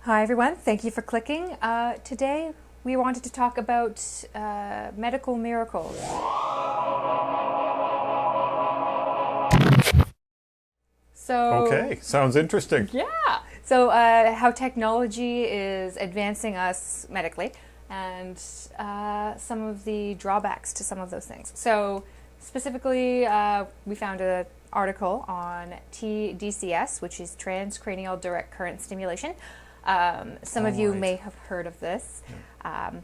Hi everyone, thank you for clicking. Today we wanted to talk about medical miracles. Okay, sounds interesting. Yeah. So how technology is advancing us medically and some of the drawbacks to some of those things. So specifically, we found an article on TDCS, which is Transcranial Direct Current Stimulation. Some of you may have heard of this.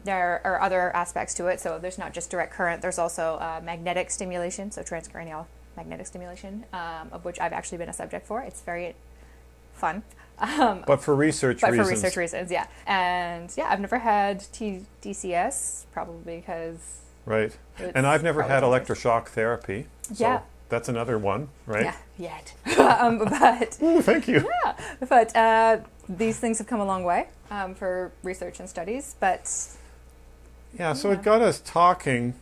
There are other aspects to it. So there's not just direct current, there's also magnetic stimulation, so transcranial magnetic stimulation, of which I've actually been a subject for. It's very fun. But for research reasons. For research reasons, yeah. And yeah, I've never had TDCS, probably because... Right. And I've never had electroshock therapy. So yeah. That's another one, right? Yeah, yet. But... Ooh, thank you. Yeah, but these things have come a long way for research and studies, but... Yeah, so it got us talking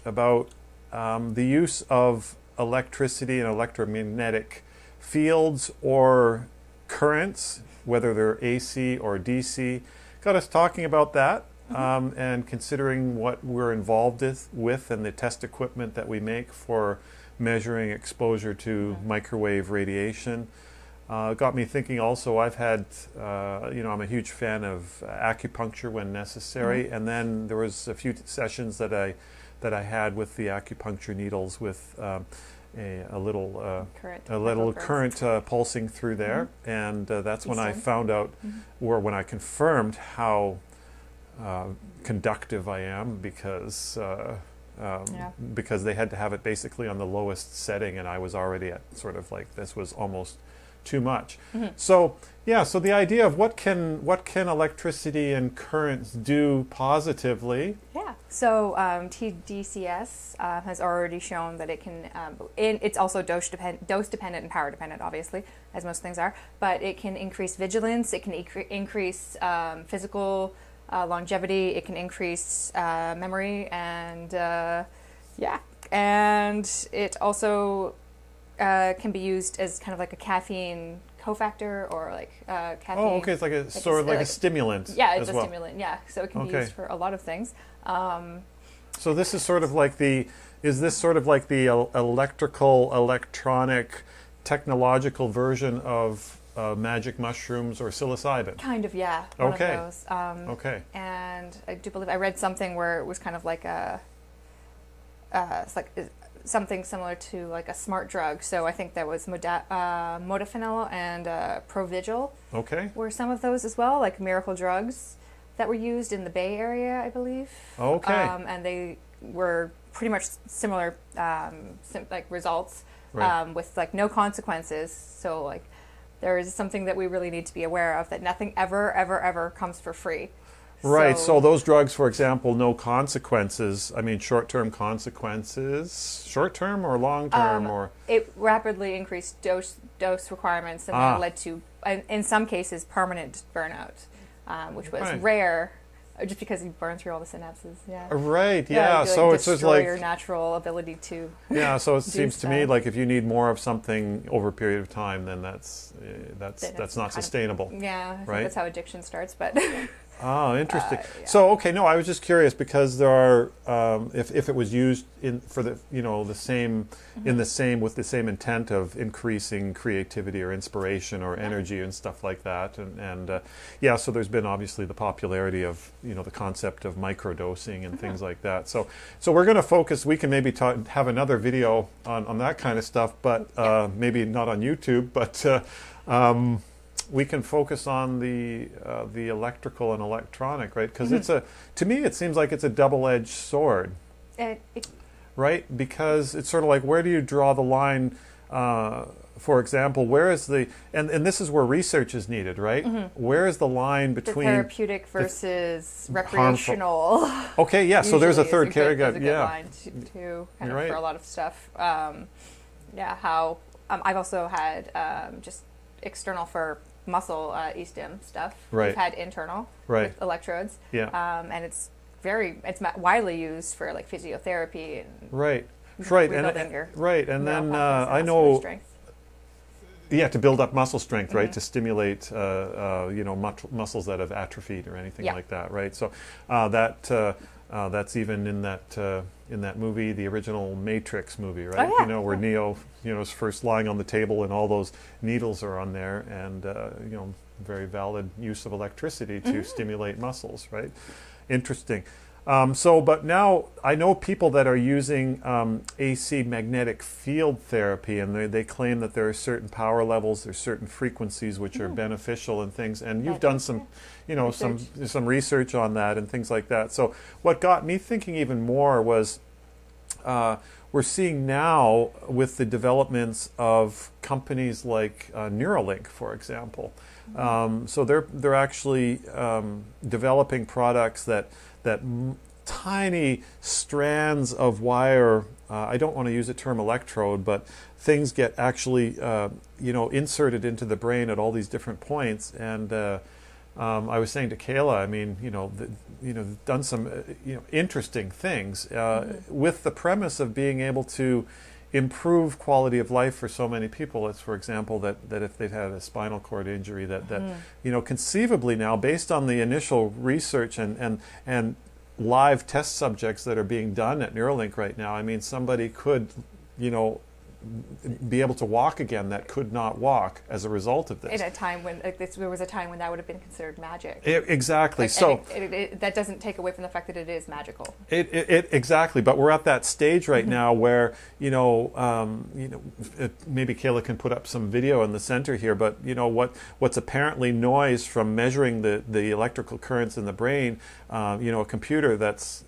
about the use of electricity and electromagnetic fields or currents, whether they're AC or DC. Got us talking about that and considering what we're involved with and the test equipment that we make for measuring exposure to microwave radiation. Got me thinking also, I've had, I'm a huge fan of acupuncture when necessary, and then there was a few sessions that I had with the acupuncture needles with a little current pulsing through there, and that's when I found out, or when I confirmed how conductive I am, because they had to have it basically on the lowest setting, and I was already at sort of like, this was almost too much. So yeah, so the idea of what can electricity and currents do positively. Yeah. So TDCS has already shown that it can. It's also dose dependent and power dependent, obviously, as most things are. But it can increase vigilance. It can increase physical longevity. It can increase memory, and and it also can be used as kind of like a caffeine cofactor, or like caffeine. Oh, okay, it's like a sort of like a stimulant. Yeah, it's as a well. stimulant. Yeah, so it can be used for a lot of things. So this is sort of like is this sort of like the electronic, technological version of magic mushrooms or psilocybin? Kind of, yeah. One of those. Okay. And I do believe I read something where it was kind of like it's like something similar to like a smart drug. So I think that was Modafinil and Provigil. Okay. Were some of those as well, like miracle drugs that were used in the Bay Area, I believe. Okay. And they were pretty much similar like results, with like no consequences. So like there is something that we really need to be aware of, that nothing ever comes for free. Right, so those drugs, for example, no consequences. I mean, short-term consequences, short-term or long-term, or it rapidly increased dose requirements, and that led to, in some cases, permanent burnout, which was rare, just because you burn through all the synapses. Yeah. Right. Yeah. So it's just like your natural ability to. Yeah. So it seems to me like if you need more of something over a period of time, then that's not sustainable. Yeah. I think that's how addiction starts, but. Oh, interesting. So, okay, no, I was just curious, because there are, if it was used for the same, with the same intent of increasing creativity or inspiration or energy and stuff like that, and so there's been obviously the popularity of the concept of microdosing and things like that. So we're going to focus. We can maybe have another video on that kind of stuff, but maybe not on YouTube, but. We can focus on the electrical and electronic, right? Because to me, it seems like it's a double-edged sword, right? Because it's sort of like, where do you draw the line? For example, where is and this is where research is needed, right? Where is the line between the therapeutic versus recreational? Harmful. Okay, yeah. So there's a third category. Yeah, line to kind of for a lot of stuff. How I've also had just external for muscle e-stim stuff. Right. We've had internal with electrodes. Yeah. And it's widely used for like physiotherapy and right. Rebuilding your And then muscle I know strength. Yeah, to build up muscle strength, right? To stimulate, muscles that have atrophied or anything like that, right? So that's even in that movie, the original Matrix movie, right? Oh, yeah. Where Neo, is first lying on the table and all those needles are on there, and very valid use of electricity to stimulate muscles, right? Interesting. But now I know people that are using AC magnetic field therapy, and they claim that there are certain power levels, there's certain frequencies which are beneficial and things. And you've done some, some research on that and things like that. So what got me thinking even more was we're seeing now with the developments of companies like Neuralink, for example. So they're actually developing products that tiny strands of wire, I don't want to use the term electrode, but things get actually, inserted into the brain at all these different points. And I was saying to Kayla, I mean, done some, interesting things with the premise of being able to improve quality of life for so many people. It's, for example, that if they've had a spinal cord injury, that conceivably now, based on the initial research and live test subjects that are being done at Neuralink right now, I mean, somebody could, be able to walk again that could not walk as a result of this. In a time when there was a time when that would have been considered magic. Exactly. That doesn't take away from the fact that it is magical. Exactly. But we're at that stage right now where maybe Kayla can put up some video in the center here. But what's apparently noise from measuring the electrical currents in the brain. A computer that's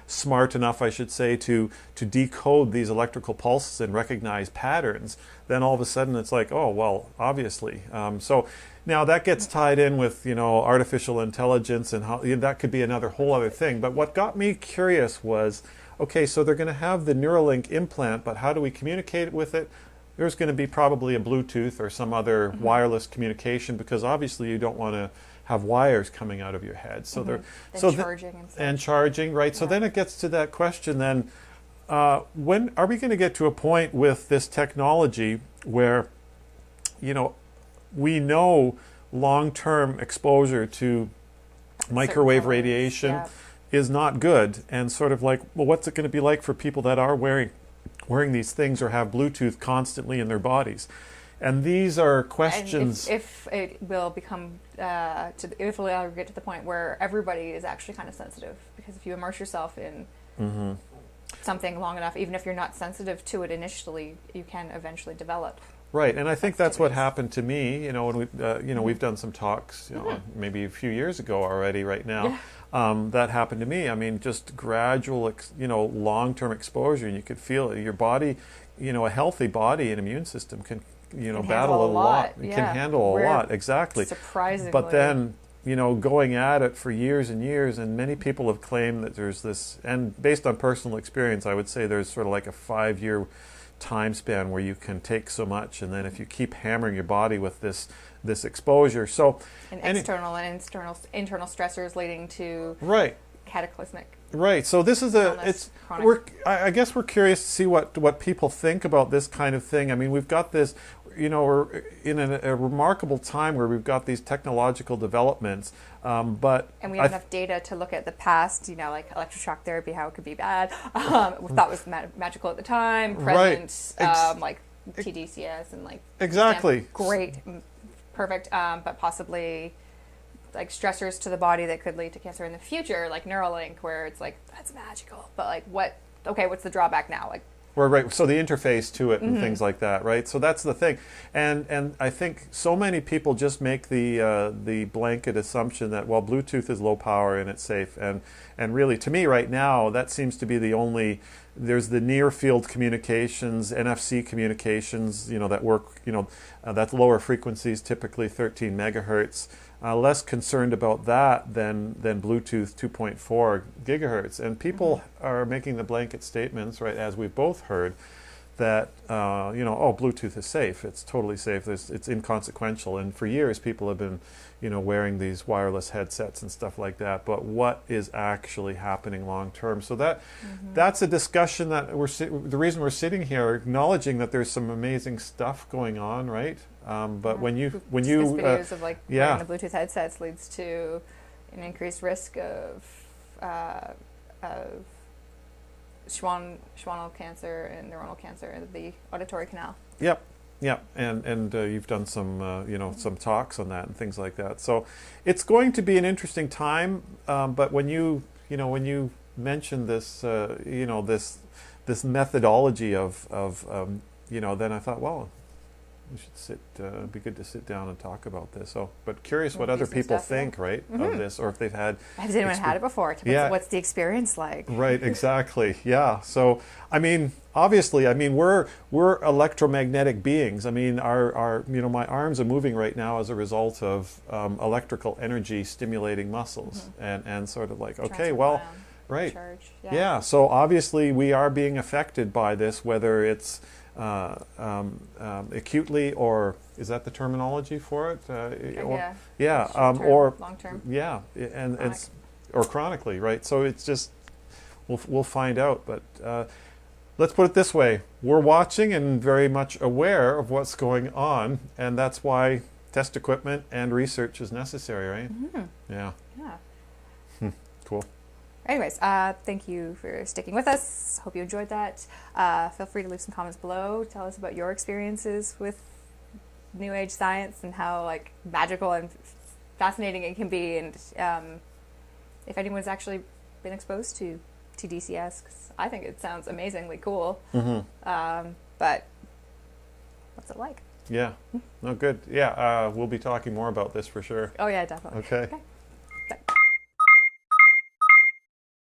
smart enough, I should say, to decode these electrical pulses and recognize patterns, then all of a sudden it's like, oh, well, obviously. So now that gets tied in with, artificial intelligence, and how that could be another whole other thing. But what got me curious was, okay, so they're going to have the Neuralink implant, but how do we communicate with it? There's going to be probably a Bluetooth or some other wireless communication, because obviously you don't want to have wires coming out of your head. So charging, right? Yeah. So then it gets to that question then, when are we going to get to a point with this technology where, we know long-term exposure to microwave radiation is not good, and sort of like, well, what's it going to be like for people that are wearing these things or have Bluetooth constantly in their bodies? And these are questions. And if it will become, if we'll ever get to the point where everybody is actually kind of sensitive, because if you immerse yourself in something long enough, even if you're not sensitive to it initially, you can eventually develop. Right, and I think that's what happened to me. When we, we've done some talks, maybe a few years ago already. Right now, that happened to me. I mean, just gradual, long-term exposure, and you could feel it. Your body, a healthy body and immune system can battle a lot. It can handle a lot, exactly. Surprisingly. But then, going at it for years and years, and many people have claimed that there's this, and based on personal experience, I would say there's sort of like a 5-year time span where you can take so much, and then if you keep hammering your body with this exposure, so external and internal stressors leading to cataclysmic. Right. So this is I guess we're curious to see what people think about this kind of thing. I mean, we've got this, we're in a remarkable time where we've got these technological developments, and we have enough data to look at the past, like electroshock therapy, how it could be bad. We thought was magical at the time, present, like TDCS and exactly great, perfect, but possibly like stressors to the body that could lead to cancer in the future, like Neuralink, where it's like, that's magical, but what's the drawback now? Right. So the interface to it and things like that, right? So that's the thing, and I think so many people just make the blanket assumption that, well, Bluetooth is low power and it's safe, and really, to me right now, that seems to be the only. There's the near field communications, NFC communications, that work, that's lower frequencies, typically 13 megahertz. Less concerned about that than Bluetooth 2.4 gigahertz. And people are making the blanket statements, right, as we've both heard, that Bluetooth is safe. It's totally safe. It's inconsequential. And for years, people have been, wearing these wireless headsets and stuff like that. But what is actually happening long term? So that's a discussion that the reason we're sitting here, acknowledging that there's some amazing stuff going on, right? But when you videos of wearing the Bluetooth headsets leads to an increased risk of schwannal cancer and neuronal cancer in the auditory canal. Yep, and you've done some some talks on that and things like that. So it's going to be an interesting time. But when you mentioned this this methodology of then I thought, well, we should be good to sit down and talk about this. So, but curious what other people think, right, of this, or if they've had. Has anyone had it before? What's the experience like? Right, exactly. Yeah. So, obviously, we're electromagnetic beings. Our my arms are moving right now as a result of electrical energy stimulating muscles, and sort of like, okay, well, right, charge. Yeah. So obviously, we are being affected by this, whether it's acutely, or is that the terminology for it? Or long term. Yeah, and it's or chronically, right? So it's just we'll find out. But let's put it this way: we're watching and very much aware of what's going on, and that's why test equipment and research is necessary, right? Yeah. Cool. Anyways, thank you for sticking with us. Hope you enjoyed that. Feel free to leave some comments below. Tell us about your experiences with New Age science and how magical and fascinating it can be, and if anyone's actually been exposed to DCS, 'cause I think it sounds amazingly cool. But what's it like? Yeah. No, good. Yeah, we'll be talking more about this for sure. Oh yeah, definitely. Okay.